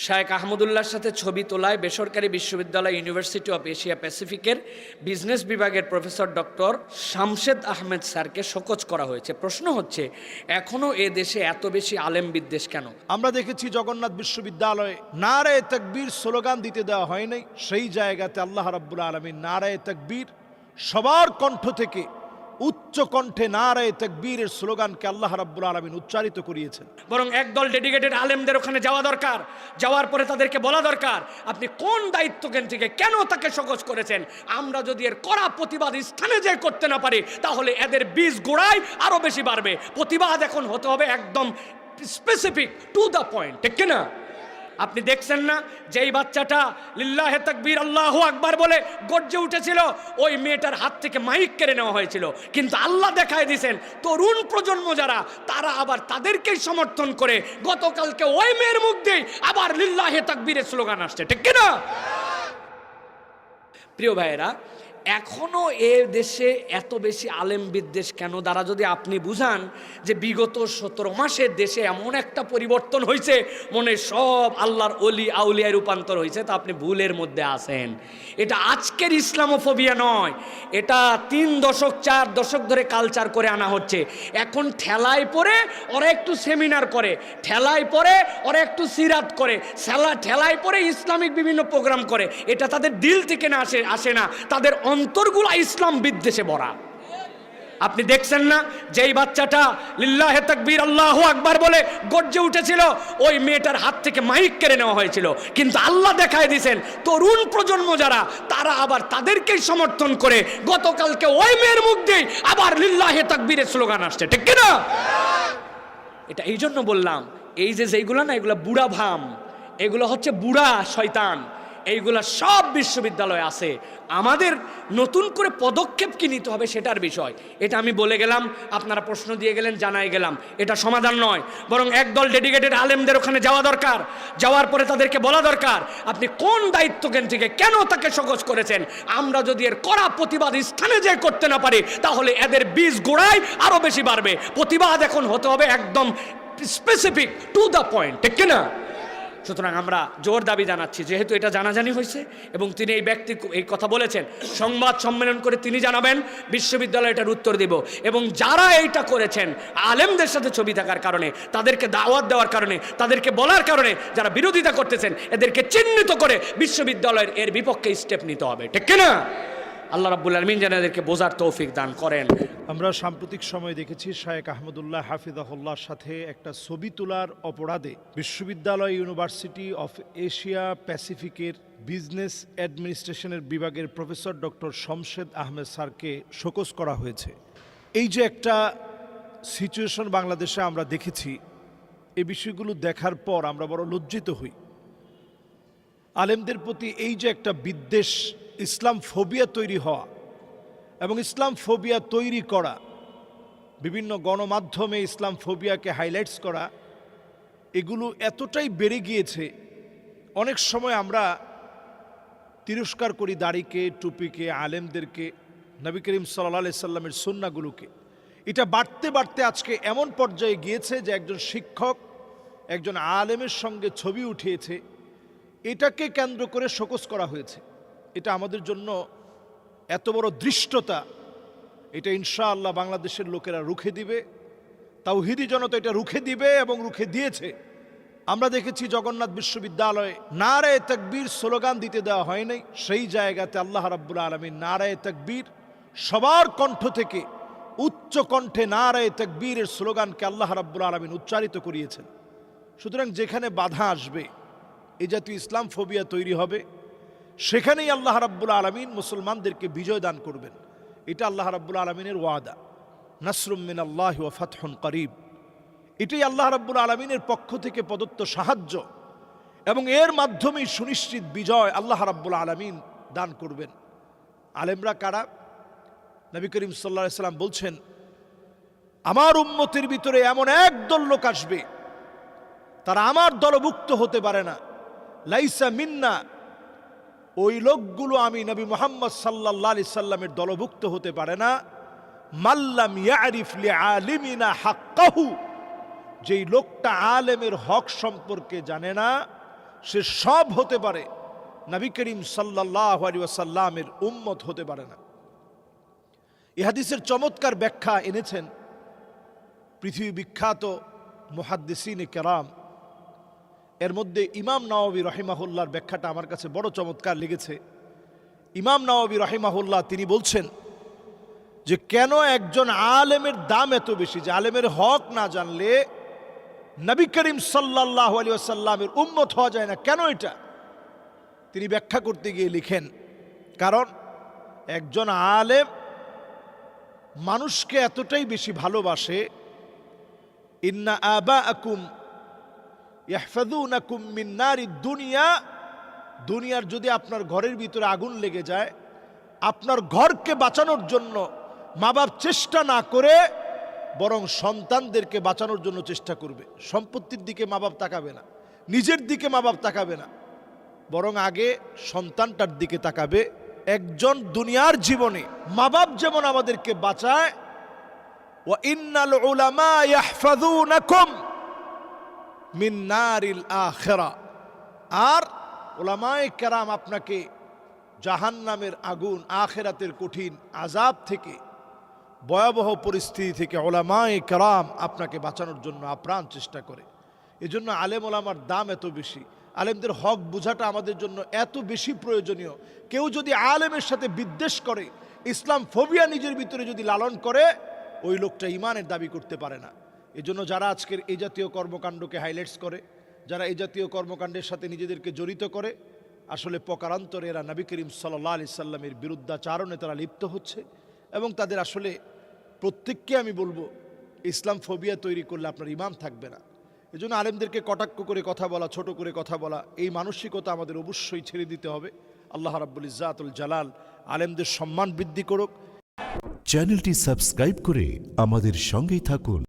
শায়েখ আহমদুল্লাহর সাথে ছবি তোলায় বেসরকারি বিশ্ববিদ্যালয় ইউনিভার্সিটি অফ এশিয়া প্যাসিফিকের বিজনেস বিভাগের প্রফেসর ডক্টর শামশেদ আহমেদ স্যারকে শোকজ করা হয়েছে। প্রশ্ন হচ্ছে, এখনও এ দেশে এত বেশি আলেম বিদ্বেষ কেন? আমরা দেখেছি জগন্নাথ বিশ্ববিদ্যালয়ে নারায়ে তাকবীর স্লোগান দিতে দেওয়া হয় নাই, সেই জায়গাতে আল্লাহ রাব্বুল আলামিন নারায়ে তাকবীর সবার কণ্ঠ থেকে উচ্চ কণ্ঠে নারায়ে তাকবীরের স্লোগানকে আল্লাহ রাব্বুল আলামিন উচ্চারিত করিয়েছেন। বরং একদল ডেডিকেটেড আলেমদের ওখানে যাওয়া দরকার, যাওয়ার পরে তাদেরকে বলা দরকার, আপনি কোন দায়িত্বজ্ঞান থেকে কেন তাকে শোকজ করেছেন? আমরা যদি এর কড়া প্রতিবাদ স্থানে যে করতে না পারি, তাহলে এদের বীজ গোড়ায় আরো বেশি বাড়বে। প্রতিবাদ এখন হতে হবে একদম স্পেসিফিক, টু দ্য পয়েন্ট, ঠিক না? আপনি দেখছেন না, যেই বাচ্চাটা লিল্লাহে তাকবীর আল্লাহু আকবার বলে গর্জে উঠেছিল, ওই মেয়েটার হাত থেকে মাইক কেড়ে নেওয়া হয়েছিল। কিন্তু আল্লাহ দেখায় দিয়েছেন, তরুণ প্রজন্ম যারা, তারা আবার তাদেরকেই সমর্থন করে গতকালকে ওই মেয়ের মুখ দিয়ে আবার লিল্লাহে তাকবীরের স্লোগান আসছে, ঠিক না? প্রিয় ভাইয়েরা, এখনো এ দেশে এত বেশি আলেম বিদ্বেষ কেন? দ্বারা যদি আপনি বুঝান যে বিগত 17 মাসের দেশে এমন একটা পরিবর্তন হয়েছে, মনে সব আল্লাহর অলি আউলিয়ায় রূপান্তর হয়েছে, তা আপনি ভুলের মধ্যে আছেন। এটা আজকের ইসলামোফোবিয়া নয়, এটা 3 দশক 4 দশক ধরে কালচার করে আনা হচ্ছে। এখন ঠেলায় পরে ওরা একটু সেমিনার করে, ঠেলায় পরে ওরা একটু সিরাত করে, ঠেলায় পরে ইসলামিক বিভিন্ন প্রোগ্রাম করে। এটা তাদের দিল থেকে না আসে না, তাদের অন্তরগুলো ইসলাম বিদ্বেষে ভরা। আপনি দেখছেন না, যেই বাচ্চাটা লিল্লাহে তাকবীর আল্লাহু আকবার বলে গর্জে উঠেছিল, ওই মেয়েটার হাত থেকে মাইক কেড়ে নেওয়া হয়েছিল। কিন্তু আল্লাহ দেখায় দিয়েছেন, তরুণ প্রজন্ম যারা, তারা আবার তাদেরকেই সমর্থন করে গতকালকে ওই মেয়ের মুখ দিয়ে আবার লিল্লাহে তাকবীরের স্লোগান আসছে, ঠিক না? এটা এই জন্য বললাম, এই যেগুলো না, এগুলো বুড়া ভাম, এগুলো হচ্ছে বুড়া শয়তান, এইগুলা সব বিশ্ববিদ্যালয়ে আছে। আমাদের নতুন করে পদক্ষেপ কি নিতে হবে সেটার বিষয়। এটা আমি বলে গেলাম, আপনারা প্রশ্ন দিয়ে গেলেন, জানাই গেলাম, এটা সমাধান নয়। বরং একদল ডেডিকেটেড আলেমদের ওখানে যাওয়া দরকার, যাওয়ার পরে তাদেরকে বলা দরকার, আপনি কোন দায়িত্বজ্ঞান থেকে কেন তাকে শোকজ করেছেন? আমরা যদি এর কড়া প্রতিবাদ স্থানে যে করতে না পারি, তাহলে এদের বীজ গোড়ায় আরো বেশি বাড়বে। প্রতিবাদ এখন হতে হবে একদম স্পেসিফিক, টু দ্য পয়েন্ট, ঠিক না? সুতরাং আমরা জোর দাবি জানাচ্ছি, যেহেতু এটা জানাজানি হয়েছে এবং তিনি এই ব্যক্তি এই কথা বলেছেন, সংবাদ সম্মেলন করে তিনি জানাবেন, বিশ্ববিদ্যালয় এটার উত্তর দেব। এবং যারা এইটা করেছেন আলেমদের সাথে ছবি থাকার কারণে, তাদেরকে দাওয়াত দেওয়ার কারণে, তাদেরকে বলার কারণে, যারা বিরোধিতা করতেছেন, এদেরকে চিহ্নিত করে বিশ্ববিদ্যালয়ের এর বিপক্ষে স্টেপ নিতে হবে, ঠিক না? আল্লাহ রাব্বুল আলামিন যেন এদেরকে বোঝার তৌফিক দান করেন। আমরা সাম্প্রতিক সময় দেখেছি শায়েখ আহমদুল্লাহ হাফিজাহুল্লাহর সাথে একটা ছবি তোলার অপরাধে বিশ্ববিদ্যালয় ইউনিভার্সিটি অফ এশিয়া প্যাসিফিকের বিজনেস অ্যাডমিনিস্ট্রেশনের বিভাগের প্রফেসর ডক্টর শামশেদ আহমেদ স্যারকে শোকজ করা হয়েছে। এই যে একটা সিচুয়েশন বাংলাদেশে আমরা দেখেছি, এই বিষয়গুলো দেখার পর আমরা বড় লজ্জিত হই। আলেমদের প্রতি এই যে একটা বিদ্বেষ, ইসলাম ফোবিয়া তৈরি হওয়া এবং ইসলাম ফোবিয়া তৈরি করা, বিভিন্ন গণমাধ্যমে ইসলাম ফোবিয়াকে হাইলাইটস করা, এগুলো এতটাই বেড়ে গিয়েছে, অনেক সময় আমরা তিরস্কার করি দাড়িকে, টুপিকে, আলেমদেরকে, নবী করিম সাল্লাল্লাহু আলাইহি সাল্লামের সুন্নাহগুলোকে। এটা বাড়তে বাড়তে আজকে এমন পর্যায়ে গিয়েছে যে একজন শিক্ষক একজন আলেমের সঙ্গে ছবি উঠিয়েছে, এটাকে কেন্দ্র করে শোকজ করা হয়েছে। এটা আমাদের জন্য এত বড় দৃষ্টতা, এটা ইনশাআল্লাহ বাংলাদেশের লোকেরা রুখে দিবে, তাওহীদি জনতা এটা রুখে দিবে এবং রুখে দিয়েছে। আমরা দেখেছি জগন্নাথ বিশ্ববিদ্যালয়ে নারায়ে তাকবীর স্লোগান দিতে দেওয়া হয় নাই, সেই জায়গাতে আল্লাহ রাব্বুল আলামিন নারায়ে তাকবীর সবার কণ্ঠ থেকে উচ্চ কণ্ঠে নারায়ে তাকবীরের স্লোগানকে আল্লাহ রাব্বুল আলামিন উচ্চারিত করিয়েছেন। সুতরাং যেখানে বাধা আসবে, এই জাতীয় ইসলাম ফোবিয়া তৈরি হবে, সেখানেই আল্লাহ রাব্বুল আলামিন মুসলমানদেরকে বিজয় দান করবেন। এটা আল্লাহ রাব্বুল আলামিনের ওয়াদা, নাসরুম মিনাল্লাহি ওয়া ফাতহুন করিব। এটাই আল্লাহ রাব্বুল আলামিনের পক্ষ থেকে প্রদত্ত সাহায্য এবং এর মাধ্যমেই সুনিশ্চিত বিজয় আল্লাহ রাব্বুল আলামিন দান করবেন। আলেমরা কারা? নবী করিম সাল্লাল্লাহু আলাইহি সাল্লাম বলছেন, আমার উম্মতের ভিতরে এমন একদল লোক আসবে, তারা আমার দলভুক্ত হতে পারে না, লাইসা মিন্না, ওই লোকগুলো আমি নবী মুহাম্মদ সাল্লাল্লাহু আলাইহি সাল্লামের দলভুক্ত হতে পারে না, মাল্লাম ইয়ারিফ লিআলিমিনা হাক্কাহু, যেই লোকটা আলেমের হক সম্পর্কে জানে না, সে সব হতে পারে, নবী করিম সাল্লাল্লাহু আলাইহি ওয়াসাল্লামের উম্মত হতে পারে না। এই হাদিসের চমৎকার ব্যাখ্যা এনেছেন পৃথিবী বিখ্যাত মুহাদ্দিসিন কেরাম। এর মধ্যে ইমাম নাওয়াবী রাহিমাহুল্লাহর ব্যাখ্যাটা আমার কাছে বড় চমৎকার লেগেছে। ইমাম নাওয়াবী রাহিমাহুল্লাহ তিনি বলছেন যে কেন একজন আলেমের দাম এত বেশি, যে আলেমের হক না জানলে নবী করিম সাল্লাল্লাহু আলাইহি ওয়াসাল্লামের উম্মত হওয়া যায় না, কেন এটা? তিনি ব্যাখ্যা করতে গিয়ে লিখেন, কারণ একজন আলেম মানুষকে এতটাই বেশি ভালোবাসে, ইন্না আবাআকুম ইয়াহফাযুনাকুম মিন নারিদ দুনিয়া, দুনিয়ার যদি আপনার ঘরের ভিতরে আগুন লেগে যায়, আপনার ঘরকে বাঁচানোর জন্য মা বাপ চেষ্টা না করে বরং সন্তানদেরকে বাঁচানোর জন্য চেষ্টা করবে। সম্পত্তির দিকে মা বাপ তাকাবে না, নিজের দিকে মা বাপ তাকাবে না, বরং আগে সন্তানটার দিকে তাকাবে। একজন দুনিয়ার জীবনে মা বাপ যেমন আমাদেরকে বাঁচায়, ওয়া ইন্নাল উলামা ইয়াহফাযুনাকুম মিন নারিল আখিরা, আর উলামায়ে কেরাম আপনাকে জাহান্নামের আগুন, আখিরাতের কঠিন আযাব থেকে, ভয়াবহ পরিস্থিতি থেকে উলামায়ে কেরাম আপনাকে বাঁচানোর জন্য আপ্রাণ চেষ্টা করে। এজন্য আলেম ওলামার দাম এত বেশি, আলেমদের হক বোঝাটা আমাদের জন্য এত বেশি প্রয়োজনীয়। কেউ যদি আলেমের সাথে বিদ্বেষ করে, ইসলাম ফোবিয়া নিজের ভিতরে যদি লালন করে, ওই লোকটা ঈমানের দাবি করতে পারে না। এজন্য যারা আজকের এই জাতীয় কর্মকাণ্ডকে হাইলাইটস করে, যারা এই জাতীয় কর্মকাণ্ডের সাথে নিজেদেরকে জড়িত করে, আসলে প্রকারান্তরে এরা নবী করিম সাল্লাল্লাহু আলাইহি সাল্লামের বিরুদ্ধাচারণে তারা লিপ্ত হচ্ছে। এবং তাদের আসলে প্রত্যেককে আমি বলবো, ইসলাম ফোবিয়া তৈরি করলে আপনার ঈমান থাকবে না। এজন্য আলেমদেরকে কটাক্ষ করে কথা বলা, ছোট করে কথা বলা, এই মানসিকতা আমাদের অবশ্যই ছেড়ে দিতে হবে। আল্লাহ রাব্বুল ইজ্জাতুল জালাল আলেমদের সম্মান বৃদ্ধি করুক। চ্যানেলটি সাবস্ক্রাইব করে আমাদের সঙ্গেই থাকুন।